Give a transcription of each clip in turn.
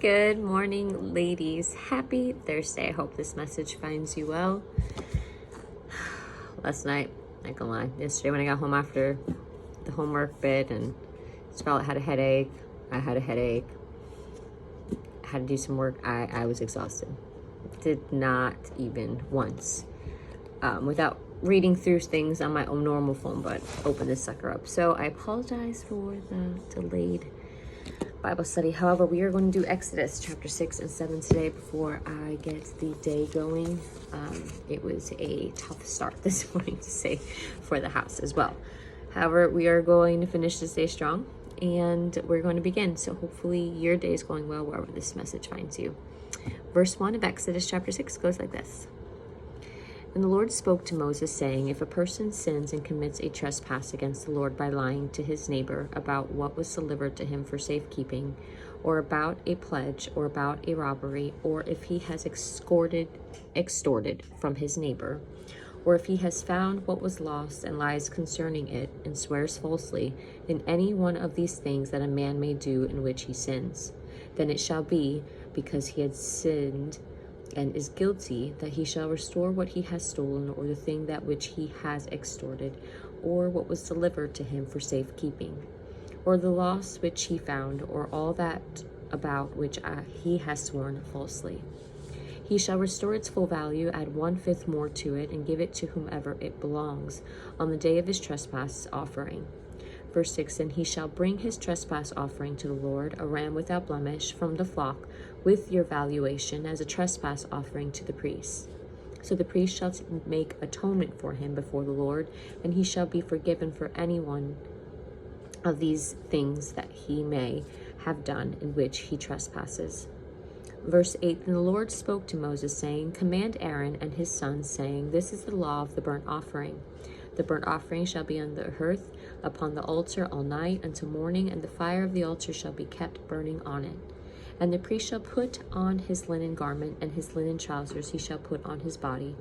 Good morning, ladies. Happy Thursday. I hope this message finds you well. Last night, not gonna lie, yesterday when I got home after the homework bit and Scarlett had a headache, I had a headache, I had to do some work, I was exhausted. Did not even once, without reading through things on my own normal phone, but open this sucker up. So I apologize for the delayed Bible study. However, we are going to do Exodus chapter 6 and 7 today before I get the day going. It was a tough start this morning to say for the house as well. However, we are going to finish this day strong and we're going to begin. So hopefully your day is going well wherever this message finds you. Verse 1 of Exodus chapter 6 goes like this. And the Lord spoke to Moses, saying, if a person sins and commits a trespass against the Lord by lying to his neighbor about what was delivered to him for safekeeping, or about a pledge, or about a robbery, or if he has extorted from his neighbor, or if he has found what was lost and lies concerning it and swears falsely in any one of these things that a man may do in which he sins, then it shall be, because he had sinned and is guilty, that he shall restore what he has stolen, or the thing that which he has extorted, or what was delivered to him for safekeeping, or the loss which he found, or all that about which he has sworn falsely. He shall restore its full value, add 1/5 more to it, and give it to whomever it belongs on the day of his trespass offering. Verse 6, and he shall bring his trespass offering to the Lord, a ram without blemish from the flock, with your valuation, as a trespass offering to the priest. So the priest shall make atonement for him before the Lord, and he shall be forgiven for any one of these things that he may have done in which he trespasses. Verse 8, and the Lord spoke to Moses, saying, command Aaron and his sons, saying, this is the law of the burnt offering. The burnt offering shall be on the hearth upon the altar all night until morning, and the fire of the altar shall be kept burning on it. And the priest shall put on his linen garment, and his linen trousers he shall put on his body,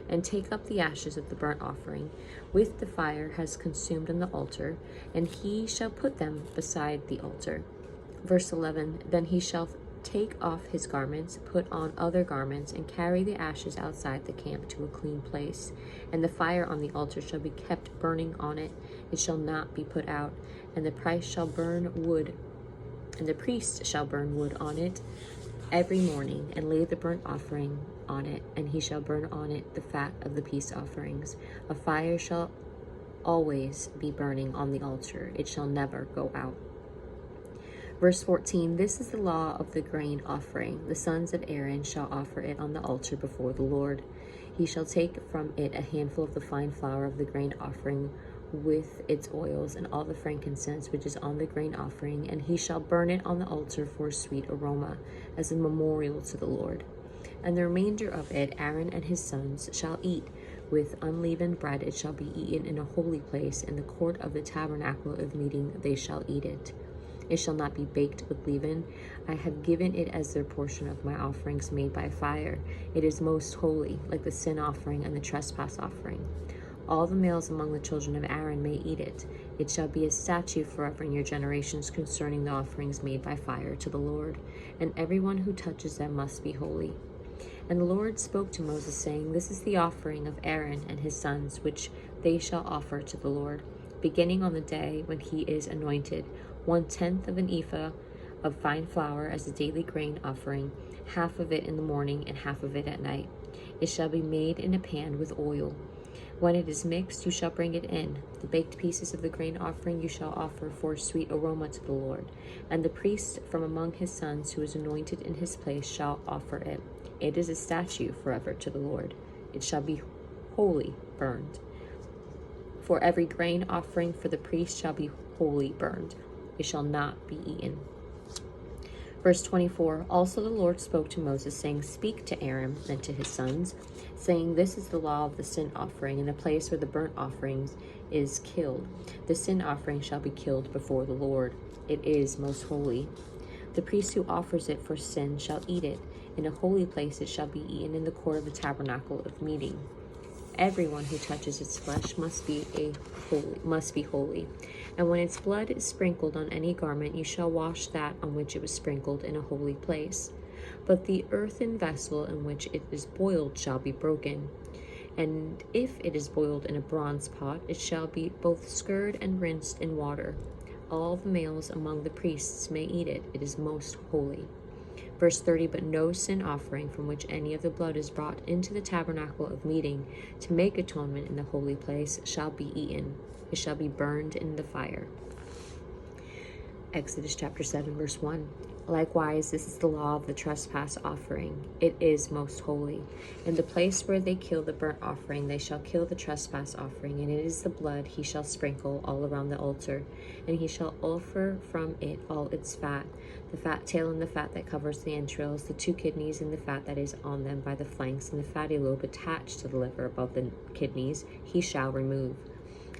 and take up the ashes of the burnt offering, with the fire has consumed on the altar, and he shall put them beside the altar. Verse 11, then he shall take off his garments, put on other garments, and carry the ashes outside the camp to a clean place. And the fire on the altar shall be kept burning on it; it shall not be put out. And the priest shall burn wood on it every morning, and lay the burnt offering on it, and he shall burn on it the fat of the peace offerings. A fire shall always be burning on the altar; it shall never go out. Verse 14, this is the law of the grain offering. The sons of Aaron shall offer it on the altar before the Lord. He shall take from it a handful of the fine flour of the grain offering with its oils, and all the frankincense which is on the grain offering, and he shall burn it on the altar for a sweet aroma, as a memorial to the Lord. And the remainder of it Aaron and his sons shall eat. With unleavened bread it shall be eaten in a holy place. In the court of the tabernacle of meeting they shall eat it. It shall not be baked with leaven. I have given it as their portion of my offerings made by fire. It is most holy, like the sin offering and the trespass offering. All the males among the children of Aaron may eat it. It shall be a statute forever in your generations concerning the offerings made by fire to the Lord, and everyone who touches them must be holy. And the Lord spoke to Moses, saying, this is the offering of Aaron and his sons, which they shall offer to the Lord, beginning on the day when he is anointed, 1/10 of an ephah of fine flour as a daily grain offering, half of it in the morning and half of it at night. It shall be made in a pan with oil. When it is mixed, you shall bring it in. The baked pieces of the grain offering you shall offer for a sweet aroma to the Lord. And the priest from among his sons who is anointed in his place shall offer it. It is a statute forever to the Lord. It shall be wholly burned. For every grain offering for the priest shall be wholly burned. It shall not be eaten. Verse 24, also the Lord spoke to Moses, saying, speak to Aaron and to his sons, saying, this is the law of the sin offering in the place where the burnt offerings is killed. The sin offering shall be killed before the Lord. It is most holy. The priest who offers it for sin shall eat it. In a holy place it shall be eaten in the court of the tabernacle of meeting. Everyone who touches its flesh must be holy. And when its blood is sprinkled on any garment, you shall wash that on which it was sprinkled in a holy place. But the earthen vessel in which it is boiled shall be broken. And if it is boiled in a bronze pot, it shall be both scoured and rinsed in water. All the males among the priests may eat it. It is most holy. Verse 30, but no sin offering from which any of the blood is brought into the tabernacle of meeting to make atonement in the holy place shall be eaten. It shall be burned in the fire. Exodus chapter 7, verse 1. Likewise, this is the law of the trespass offering. It is most holy. In the place where they kill the burnt offering, they shall kill the trespass offering, and it is the blood he shall sprinkle all around the altar. And he shall offer from it all its fat, the fat tail and the fat that covers the entrails, the 2 kidneys and the fat that is on them by the flanks, and the fatty lobe attached to the liver above the kidneys, he shall remove.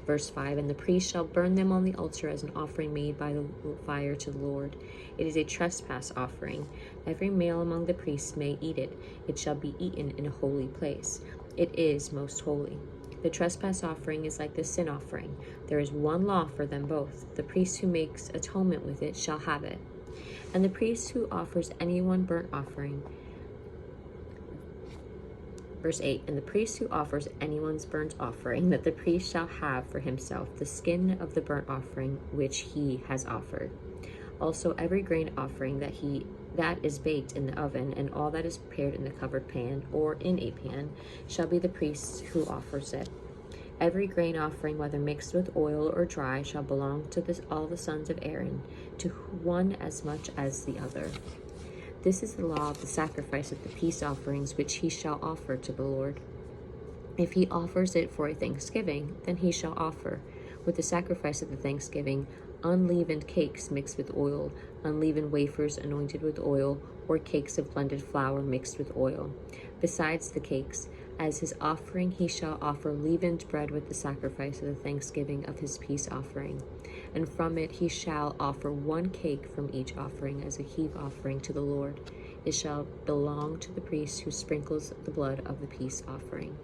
Verse 5, and the priest shall burn them on the altar as an offering made by the fire to the Lord. It is a trespass offering. Every male among the priests may eat it. It shall be eaten in a holy place. It is most holy. The trespass offering is like the sin offering. There is one law for them both. The priest who makes atonement with it shall have it. And the priest who offers anyone burnt offering. Verse 8, and the priest who offers anyone's burnt offering, that the priest shall have for himself the skin of the burnt offering which he has offered. Also every grain offering that is baked in the oven, and all that is prepared in the covered pan or in a pan, shall be the priest who offers it. Every grain offering, whether mixed with oil or dry, shall belong to all the sons of Aaron, to one as much as the other. This is the law of the sacrifice of the peace offerings which he shall offer to the Lord. If he offers it for a thanksgiving, then he shall offer, with the sacrifice of the thanksgiving, unleavened cakes mixed with oil, unleavened wafers anointed with oil, or cakes of blended flour mixed with oil. Besides the cakes, as his offering he shall offer leavened bread with the sacrifice of the thanksgiving of his peace offering. And from it he shall offer 1 cake from each offering as a heave offering to the Lord. It shall belong to the priest who sprinkles the blood of the peace offering.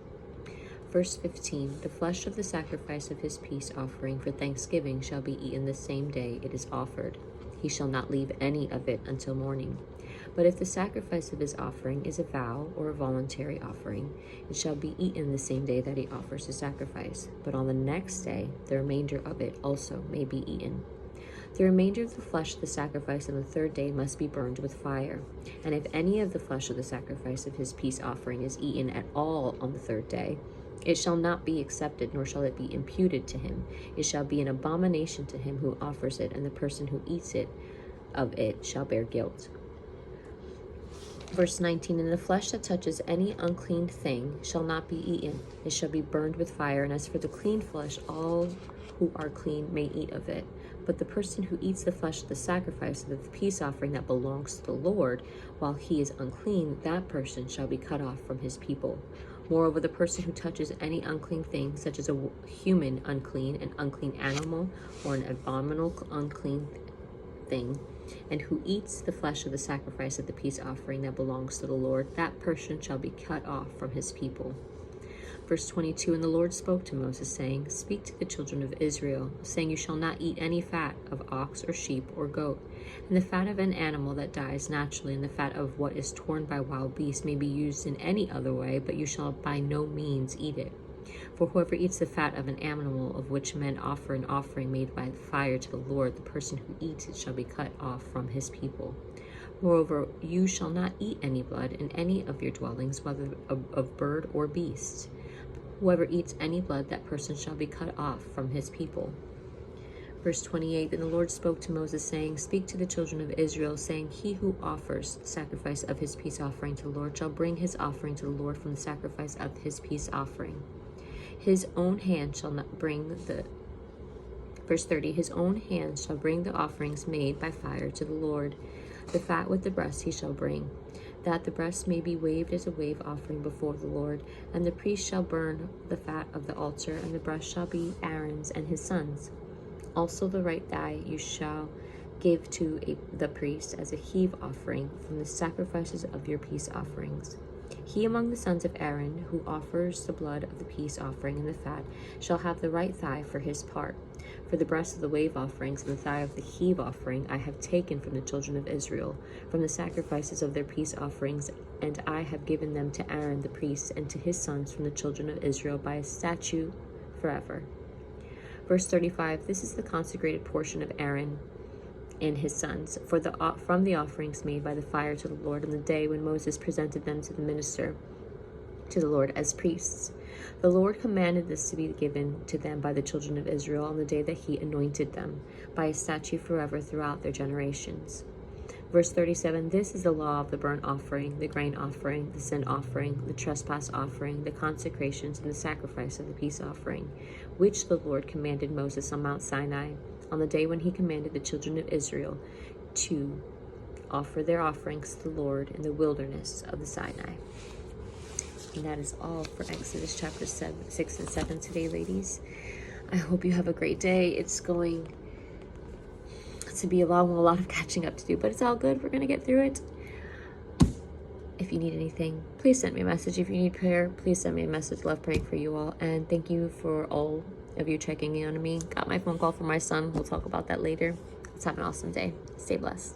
Verse 15, the flesh of the sacrifice of his peace offering for thanksgiving shall be eaten the same day it is offered. He shall not leave any of it until morning. But if the sacrifice of his offering is a vow or a voluntary offering, it shall be eaten the same day that he offers the sacrifice. But on the next day, the remainder of it also may be eaten. The remainder of the flesh of the sacrifice on the 3rd day must be burned with fire. And if any of the flesh of the sacrifice of his peace offering is eaten at all on the 3rd day, it shall not be accepted, nor shall it be imputed to him. It shall be an abomination to him who offers it, and the person who eats it of it shall bear guilt. Verse 19, and the flesh that touches any unclean thing shall not be eaten. It shall be burned with fire. And as for the clean flesh, all who are clean may eat of it. But the person who eats the flesh of the sacrifice of the peace offering that belongs to the Lord, while he is unclean, that person shall be cut off from his people. Moreover, the person who touches any unclean thing, such as a human unclean, an unclean animal, or an abominable unclean thing, and who eats the flesh of the sacrifice of the peace offering that belongs to the Lord, that person shall be cut off from his people. Verse 22, and the Lord spoke to Moses, saying, speak to the children of Israel, saying, you shall not eat any fat of ox or sheep or goat, and the fat of an animal that dies naturally, and the fat of what is torn by wild beasts may be used in any other way, but you shall by no means eat it. For whoever eats the fat of an animal of which men offer an offering made by fire to the Lord, the person who eats it shall be cut off from his people. Moreover, you shall not eat any blood in any of your dwellings, whether of bird or beast. Whoever eats any blood, that person shall be cut off from his people. Verse 28, and the Lord spoke to Moses, saying, speak to the children of Israel, saying, he who offers the sacrifice of his peace offering to the Lord shall bring his offering to the Lord from the sacrifice of his peace offering. His own hand shall not bring the... Verse 30, his own hand shall bring the offerings made by fire to the Lord. The fat with the breast he shall bring, that the breast may be waved as a wave offering before the Lord. And the priest shall burn the fat of the altar, and the breast shall be Aaron's and his sons'. Also the right thigh you shall give to the priest as a heave offering from the sacrifices of your peace offerings. He among the sons of Aaron who offers the blood of the peace offering and the fat shall have the right thigh for his part. For the breast of the wave offerings and the thigh of the heave offering I have taken from the children of Israel, from the sacrifices of their peace offerings, and I have given them to Aaron the priest and to his sons from the children of Israel by a statute forever. Verse 35, this is the consecrated portion of Aaron and his sons, from the offerings made by the fire to the Lord on the day when Moses presented them to the minister to the Lord as priests. The Lord commanded this to be given to them by the children of Israel on the day that he anointed them, by a statute forever throughout their generations. Verse 37, this is the law of the burnt offering, the grain offering, the sin offering, the trespass offering, the consecrations, and the sacrifice of the peace offering, which the Lord commanded Moses on Mount Sinai, on the day when he commanded the children of Israel to offer their offerings to the Lord in the wilderness of the Sinai. And that is all for Exodus chapter 6 and 7 today, ladies. I hope you have a great day. It's going to be a lot of catching up to do, but it's all good. We're going to get through it. If you need anything, please send me a message. If you need prayer, please send me a message. Love praying for you all. And thank you for all of you checking in on me. Got my phone call from my son. We'll talk about that later. Let's have an awesome day. Stay blessed.